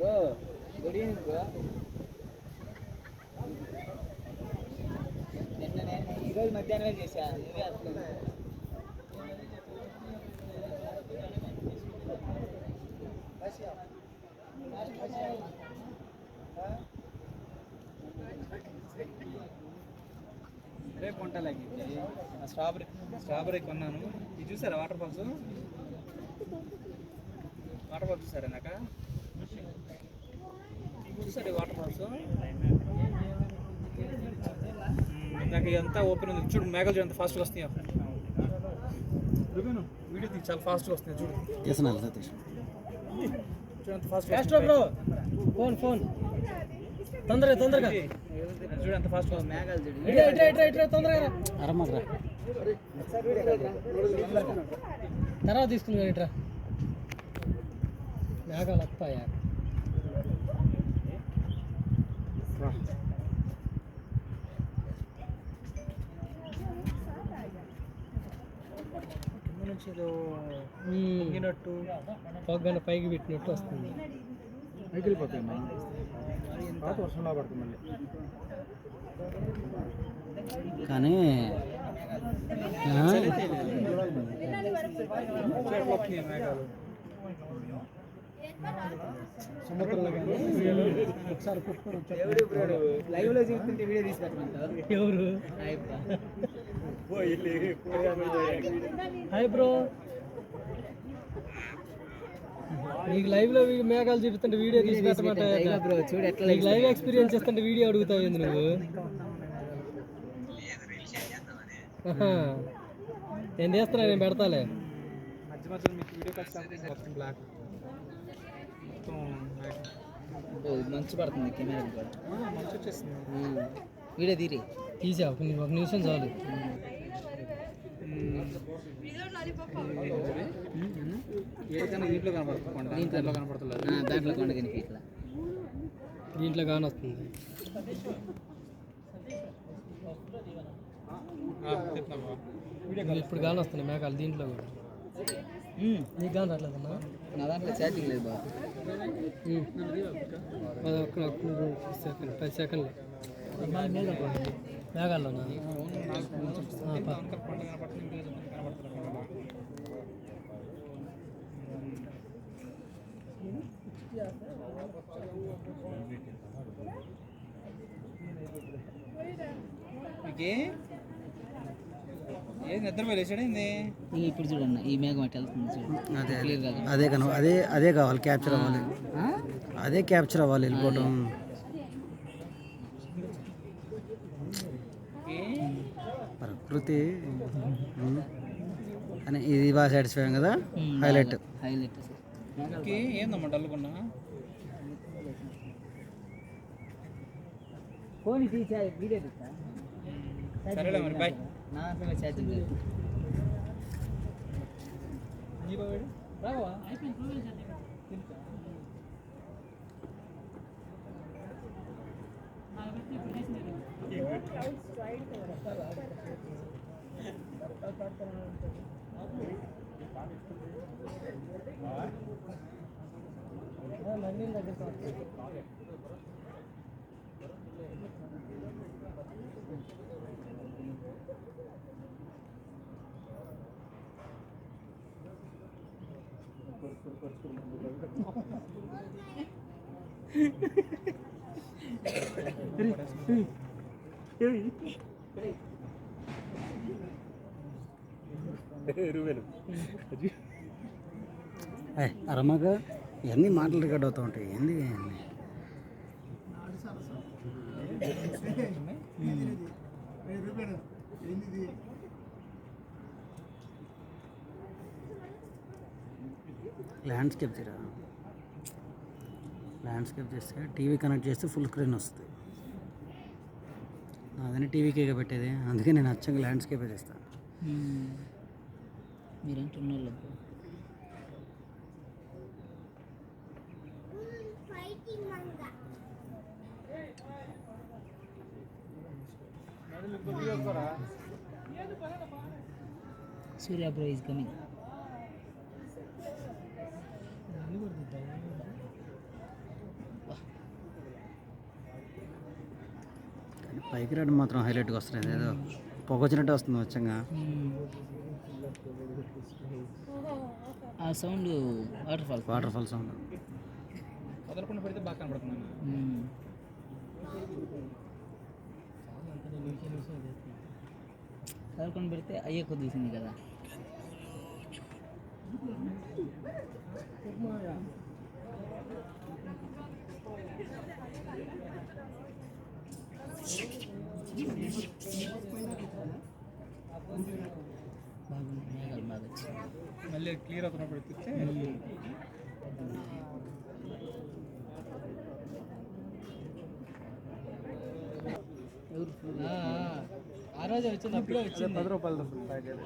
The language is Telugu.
Good evening bro. నిన్న నేను ఈరోజు మధ్యాహ్నమే చేశాను, నువ్వే అసలు. రేపు కొంటాలకి స్ట్రాబెర్రీ కొన్నాను. ఇది చూసారా వాటర్ ఫాల్స్? వాటర్ ఫాల్స్ చూసారా నాక? చూసారు వాటర్ ఫాల్స్? నాకు ఇదంతా ఓపెన్ ఉంది చూడు. మేఘాలు చూడు ఎంత ఫాస్ట్గా వస్తాయో. వీడియో తీసి చాలా ఫాస్ట్గా వస్తుంది చూడు. చూడు ఎంత ఫాస్ట్ బ్రో. ఫోన్ తొందరగా చూడు ఎంత ఫాస్ట్ మేఘాలు చూడు. తొందరగా అరమ్మరా తర్వాత తీసుకుని ఇట్రా. మేఘాలు వస్తాయా? పొంగినట్టు పొగ్గన పైకి పెట్టినట్టు వస్తుంది. పైకి వెళ్ళిపోతాయి వర్షంలో పడుతుంది మళ్ళీ. కానీ ఒకసారి లైవ్ లో చూస్తుంటే వీడియో తీసుకుంటారు. ఎవరు? Hi bro. నీకు లైవ్ లో మేఘాలు చూపిస్తుంటే వీడియో తీసి పెట్టమంటే చూడు ఎట్లా లైవ్ ఎక్స్పీరియన్స్ చేస్తుంటే వీడియో అడుగుతావు ఏంది నువ్వు? నేను చేస్తున్నా, నేను పెడతాలే. మంచి పడుతుంది కెమెరా మంచి వచ్చేస్తుంది. వీడియో తీసా ఒక నిమిషం చాలు. దీంట్లో కనపడుతుంది, దాంట్లో కొండ కనిపించట్లా, దీంట్లో కాని వస్తుంది. ఇప్పుడు గాని వస్తున్నాయి మేఘాలు దీంట్లో కూడా. నీకు గాని రావట్లేదన్నా? నా దాంట్లో ఛార్జింగ్ లేదు బాబు. 10 సెకండ్లు మేఘాల్లోనా? ఇప్పుడు చూడండి ఈ మేఘం అట్లా వెళ్తుంది చూడండి. అదే కావాలి, క్యాప్చర్ అవ్వాలి. అదే క్యాప్చర్ అవ్వాలి వెళ్ళిపోవటం. ప్రకృతి అని ఇది బాగా సాటిస్ఫైయింగ్ కదా. హైలైట్ ఏందమ్మా డల్లుకున్నా. ఫోన్ వీడియో సరేలే మరి బాయ్. నా ఛార్జింగ్ లేదు. అరమగా ఇవన్నీ మాటలు రికార్డ్ అవుతూ ఉంటాయి. ఏంది ల్యాండ్స్కేప్ తీరా. ల్యాండ్స్కేప్ చేస్తే టీవీ కనెక్ట్ చేస్తే ఫుల్ స్క్రీన్ వస్తుంది. అదని టీవీకే పెట్టేది, అందుకే నేను అచ్చంగా ల్యాండ్స్కేపే చేస్తాను. మీరేంటున్నారు? Surya bro is coming. పైకి రావడం మాత్రం హైలైట్గా వస్తుంది, ఏదో పొగ వచ్చినట్టు వస్తుంది వచ్చంగా. ఆ సౌండ్ వాటర్ ఫాల్ సౌండ్ వదలకుండా పెడితే బాగా కనపడుతుంది. వదలకుండా పెడితే అయ్యే కొద్ది తీసింది కదా. మేఘాలు బాగా వచ్చింది. మళ్ళీ క్లియర్ అవుతున్నప్పుడు ఎత్తితే ఆ రోజు వచ్చింది, అప్పుడే వచ్చింది. 10 రూపాయలు ప్యాకెట్.